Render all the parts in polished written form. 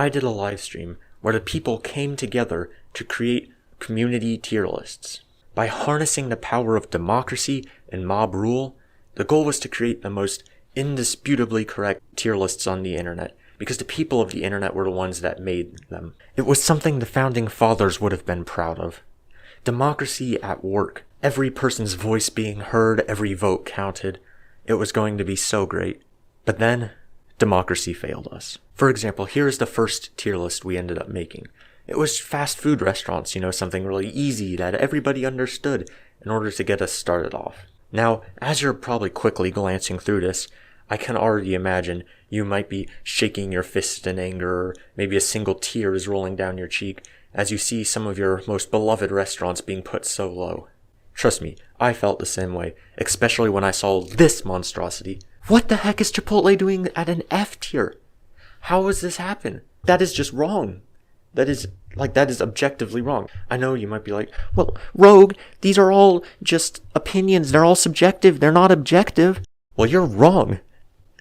I did a live stream where the people came together to create community tier lists. By harnessing the power of democracy and mob rule, the goal was to create the most indisputably correct tier lists on the internet, because the people of the internet were the ones that made them. It was something the founding fathers would have been proud of. Democracy at work. Every person's voice being heard, every vote counted. It was going to be so great. But then, democracy failed us. For example, here is the first tier list we ended up making. It was fast food restaurants, something really easy that everybody understood in order to get us started off. Now, as you're probably quickly glancing through this, I can already imagine you might be shaking your fist in anger, or maybe a single tear is rolling down your cheek as you see some of your most beloved restaurants being put so low. Trust me, I felt the same way, especially when I saw this monstrosity. What the heck is Chipotle doing at an F tier? How does this happen? That is just wrong. That is objectively wrong. I know you might be like, well, Rogue, these are all just opinions. They're all subjective. They're not objective. Well, you're wrong.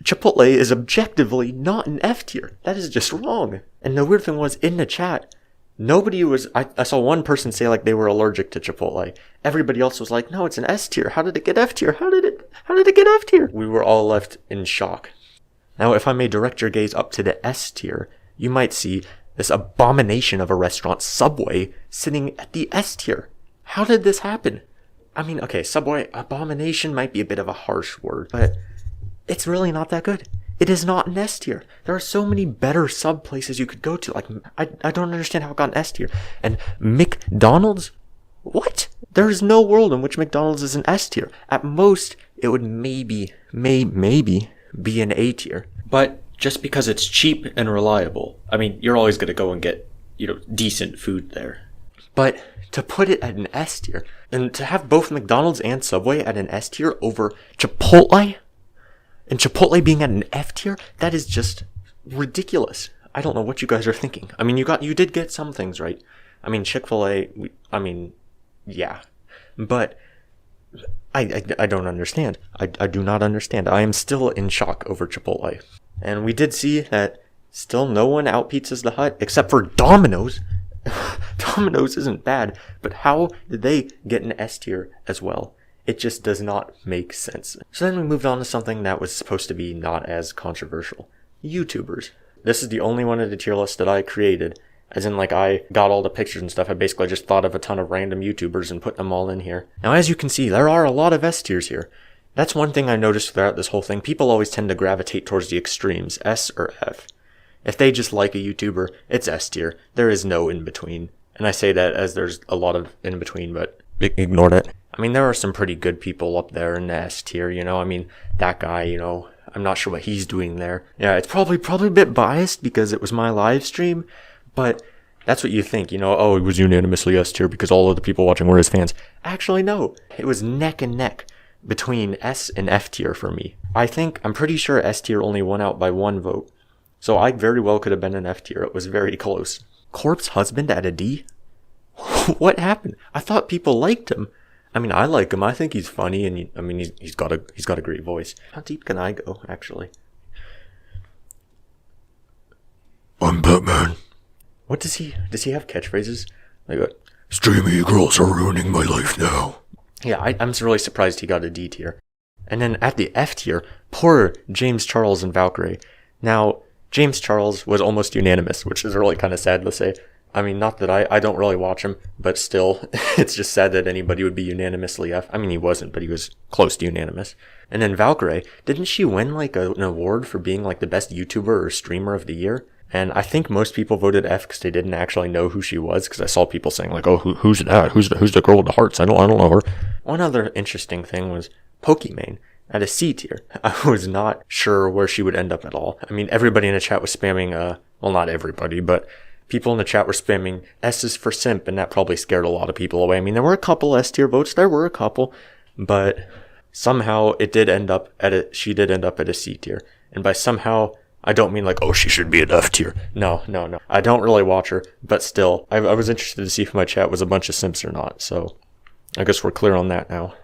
Chipotle is objectively not an F tier. That is just wrong. And the weird thing was, in the chat, nobody was, I saw one person say like they were allergic to Chipotle. Everybody else was like, no, it's an S tier. How did it get F tier? How did it get F tier? We were all left in shock. Now, if I may direct your gaze up to the S tier, you might see this abomination of a restaurant, Subway, sitting at the S tier. How did this happen? I mean, okay, Subway, abomination might be a bit of a harsh word, but it's really not that good. It is not an S tier. There are so many better sub places you could go to. Like, I don't understand how it got an S tier. And McDonald's? What? There is no world in which McDonald's is an S tier. At most, it would maybe be an A tier. But just because it's cheap and reliable, I mean, you're always going to go and get, decent food there. But to put it at an S tier, and to have both McDonald's and Subway at an S tier over Chipotle, and Chipotle being at an F tier, that is just ridiculous. I don't know what you guys are thinking. I mean, you did get some things right. I mean, Chick-fil-A, yeah. But I don't understand. I do not understand. I am still in shock over Chipotle. And we did see that still no one out-pizzas the Hut except for Domino's. Domino's isn't bad, but how did they get an S tier as well? It just does not make sense. So then we moved on to something that was supposed to be not as controversial. YouTubers. This is the only one of the tier lists that I created. As in, I got all the pictures and stuff. I basically just thought of a ton of random YouTubers and put them all in here. Now, as you can see, there are a lot of S tiers here. That's one thing I noticed throughout this whole thing. People always tend to gravitate towards the extremes, S or F. If they just like a YouTuber, it's S tier. There is no in-between. And I say that as there's a lot of in-between, but ignore that. I mean, there are some pretty good people up there in the S tier, I mean, that guy, I'm not sure what he's doing there. Yeah, it's probably a bit biased because it was my live stream, but that's what you think, oh, it was unanimously S tier because all of the people watching were his fans. Actually, no. It was neck and neck between S and F tier for me. I'm pretty sure S tier only won out by one vote. So I very well could have been an F tier. It was very close. Corpse husband at a D? What happened? I thought people liked him. I mean, I like him. I think he's funny, and he's got a great voice. How deep can I go, actually? I'm Batman. What does he have catchphrases? Streamy girls are ruining my life now. Yeah, I'm really surprised he got a D tier. And then at the F tier, poor James Charles and Valkyrie. Now, James Charles was almost unanimous, which is really kind of sad to say. I mean, not that I don't really watch him, but still, it's just sad that anybody would be unanimously F. I mean, he wasn't, but he was close to unanimous. And then Valkyrie, didn't she win an award for being the best YouTuber or streamer of the year? And I think most people voted F because they didn't actually know who she was, because I saw people saying oh, who's that? Who's the girl with the hearts? I don't know her. One other interesting thing was Pokimane at a C tier. I was not sure where she would end up at all. I mean, everybody in the chat was spamming, well, not everybody, but people in the chat were spamming S's for simp, and that probably scared a lot of people away. I mean, there were a couple S tier votes, but somehow she did end up at a C tier. And by somehow, I don't mean oh, she should be an F tier. No. I don't really watch her, but still, I was interested to see if my chat was a bunch of simps or not, so I guess we're clear on that now.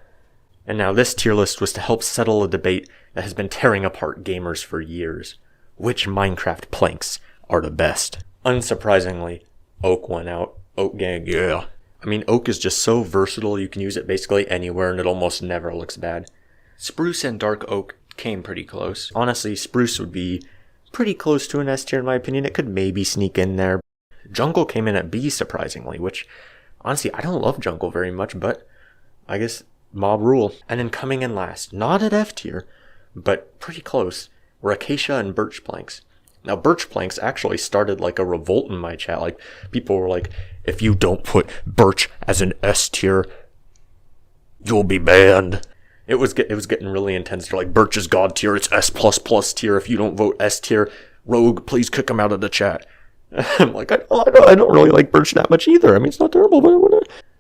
And now this tier list was to help settle a debate that has been tearing apart gamers for years. Which Minecraft planks are the best? Unsurprisingly, Oak won out. Oak gang, yeah. I mean, Oak is just so versatile, you can use it basically anywhere and it almost never looks bad. Spruce and Dark Oak came pretty close. Honestly, Spruce would be pretty close to an S tier in my opinion. It could maybe sneak in there. Jungle came in at B, surprisingly, which, honestly, I don't love Jungle very much, but I guess mob rule. And then coming in last, not at F tier, but pretty close, were Acacia and Birch Planks. Now, Birch Planks actually started like a revolt in my chat. Like, people were like, if you don't put Birch as an S tier, you'll be banned. It was getting really intense. They're like, Birch is God tier, it's S++ tier. If you don't vote S tier, Rogue, please kick him out of the chat. I'm like, I don't really like Birch that much either. I mean, it's not terrible,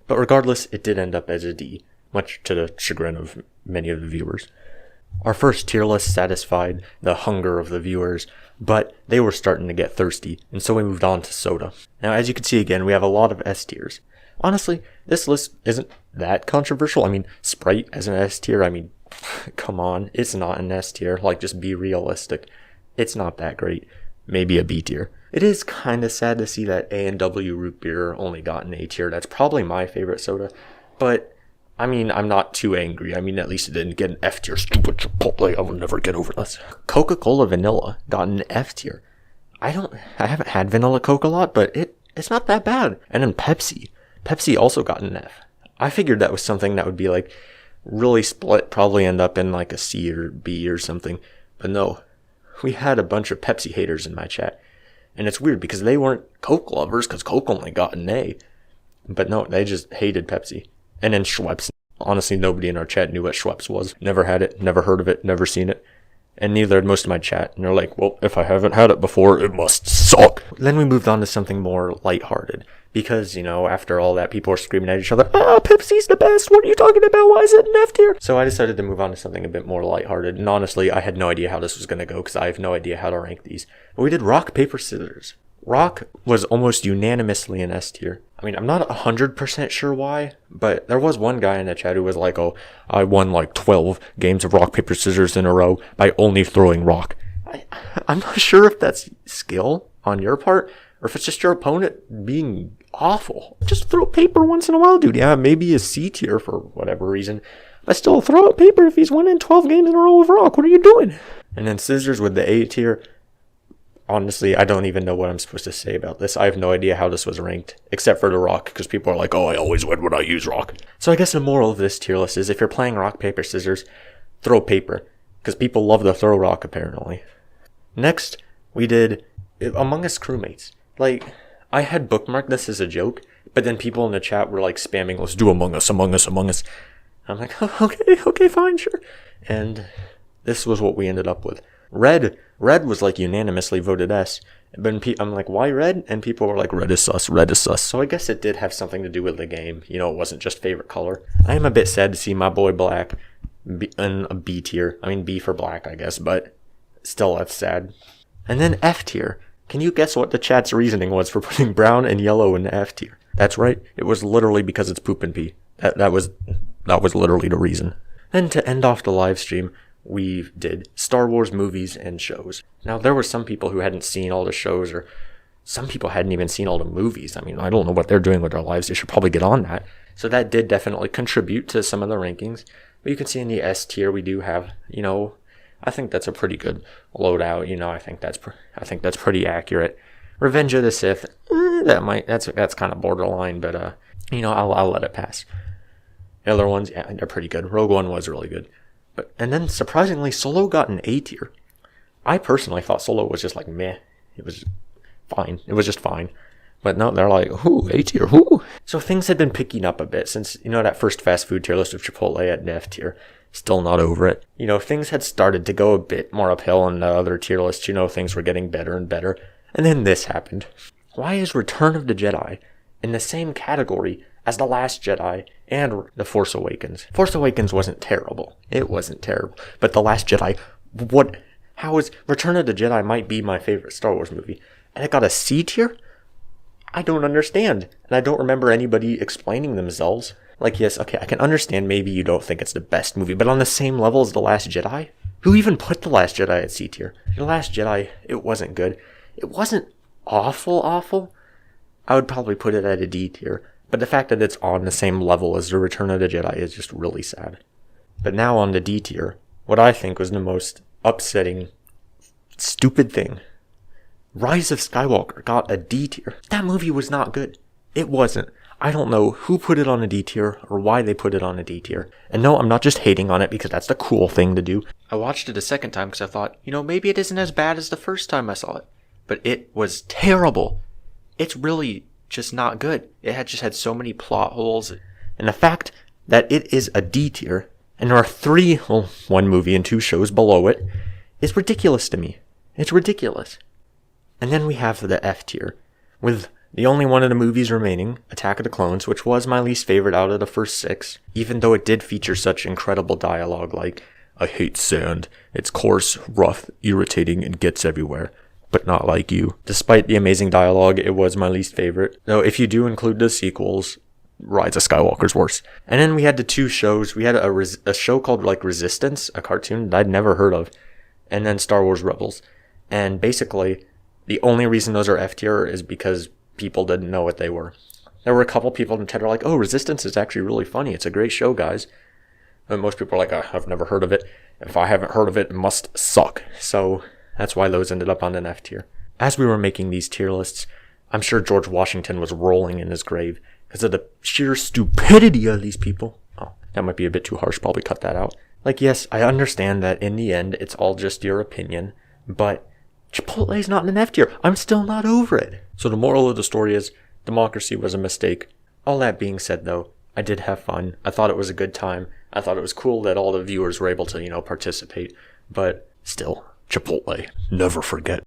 but regardless, it did end up as a D, much to the chagrin of many of the viewers. Our first tier list satisfied the hunger of the viewers, but they were starting to get thirsty, and so we moved on to soda. Now, as you can see again, we have a lot of S tiers. Honestly, this list isn't that controversial. I mean, Sprite as an S tier, I mean, come on, it's not an S tier. Like, just be realistic. It's not that great. Maybe a B tier. It is kind of sad to see that A&W root beer only got an A tier. That's probably my favorite soda, but I mean, I'm not too angry. I mean, at least it didn't get an F tier. Stupid Chipotle, I will never get over this. Coca-Cola Vanilla got an F tier. I haven't had Vanilla Coke a lot, but it's not that bad. And then Pepsi also got an F. I figured that was something that would be like really split, probably end up in like a C or B or something. But no, we had a bunch of Pepsi haters in my chat. And it's weird because they weren't Coke lovers because Coke only got an A. But no, they just hated Pepsi. And then Schweppes. Honestly, nobody in our chat knew what Schweppes was. Never had it, never heard of it, never seen it. And neither had most of my chat. And they're like, well, if I haven't had it before, it must suck. Then we moved on to something more lighthearted. Because, you know, after all that, people were screaming at each other, Pepsi's the best, what are you talking about, why is it an F tier? So I decided to move on to something a bit more lighthearted. And honestly, I had no idea how this was going to go, because I have no idea how to rank these. But we did rock, paper, scissors. Rock was almost unanimously an S tier. I mean, I'm not 100% sure why, but there was one guy in the chat who was like, oh, I won like 12 games of rock, paper, scissors in a row by only throwing rock. I'm not sure if that's skill on your part, or if it's just your opponent being awful. Just throw paper once in a while, dude. Yeah, maybe a C tier for whatever reason. But still, throw out paper if he's winning 12 games in a row with rock. What are you doing? And then scissors with the A tier. Honestly, I don't even know what I'm supposed to say about this. I have no idea how this was ranked, except for the rock, because people are like, oh, I always win when I use rock. So I guess the moral of this tier list is if you're playing rock, paper, scissors, throw paper, because people love to throw rock, apparently. Next, we did Among Us crewmates. Like, I had bookmarked this as a joke, but then people in the chat were like spamming, let's do Among Us, Among Us, Among Us. I'm like, oh, okay, fine, sure. And this was what we ended up with. Red was like unanimously voted S. But I'm like, why red? And people were like, red is sus. So I guess it did have something to do with the game. You know, it wasn't just favorite color. I am a bit sad to see my boy Black in a B tier. I mean, B for Black, I guess, but still, that's sad. And then F tier. Can you guess what the chat's reasoning was for putting brown and yellow in the F tier? That's right. It was literally because it's poop and pee. That was literally the reason. Then to end off the live stream, we did Star Wars movies and shows. Now, there were some people who hadn't seen all the shows, or some people hadn't even seen all the movies. I mean, I don't know what they're doing with their lives. They should probably get on that. So that did definitely contribute to some of the rankings. But you can see in the S tier, we do have, you know, I think that's a pretty good loadout. You know, I think that's pretty accurate. Revenge of the Sith, that's kind of borderline, but you know, I'll let it pass. The other ones, yeah, they're pretty good. Rogue One was really good. And then, surprisingly, Solo got an A tier. I personally thought Solo was just like, meh. It was fine. It was just fine. But no, they're like, ooh, A tier, ooh. So things had been picking up a bit since, you know, that first fast food tier list of Chipotle at F tier. Still not over it. You know, things had started to go a bit more uphill in the other tier lists. You know, things were getting better and better. And then this happened. Why is Return of the Jedi in the same category as The Last Jedi and The Force Awakens? Force Awakens wasn't terrible. It wasn't terrible. But The Last Jedi, how is Return of the Jedi might be my favorite Star Wars movie, and it got a C tier? I don't understand. And I don't remember anybody explaining themselves. Like, yes, okay, I can understand maybe you don't think it's the best movie, but on the same level as The Last Jedi? Who even put The Last Jedi at C tier? The Last Jedi, it wasn't good. It wasn't awful, I would probably put it at a D tier. But the fact that it's on the same level as The Return of the Jedi is just really sad. But now on the D tier, what I think was the most upsetting, stupid thing. Rise of Skywalker got a D tier. That movie was not good. It wasn't. I don't know who put it on a D tier or why they put it on a D tier. And no, I'm not just hating on it because that's the cool thing to do. I watched it a second time because I thought, maybe it isn't as bad as the first time I saw it. But it was terrible. It's really just not good. It just had so many plot holes. And the fact that it is a D tier, and there are one movie and 2 shows below it, is ridiculous to me. It's ridiculous. And then we have the F tier, with the only one of the movies remaining, Attack of the Clones, which was my least favorite out of the first 6, even though it did feature such incredible dialogue like, I hate sand, it's coarse, rough, irritating, and gets everywhere, but not like you. Despite the amazing dialogue, it was my least favorite. Though if you do include the sequels, Rise of Skywalker's worse. And then we had the 2 shows. We had a show called Resistance, a cartoon that I'd never heard of, and then Star Wars Rebels. And basically, the only reason those are F tier is because people didn't know what they were. There were a couple people in the chat who were like, oh, Resistance is actually really funny. It's a great show, guys. And most people are like, I've never heard of it. If I haven't heard of it, it must suck. So that's why those ended up on an F tier. As we were making these tier lists, I'm sure George Washington was rolling in his grave because of the sheer stupidity of these people. Oh, that might be a bit too harsh. Probably cut that out. Yes, I understand that in the end, it's all just your opinion, but Chipotle's not in an F tier. I'm still not over it. So the moral of the story is, democracy was a mistake. All that being said, though, I did have fun. I thought it was a good time. I thought it was cool that all the viewers were able to, participate. But still, Chipotle, never forget.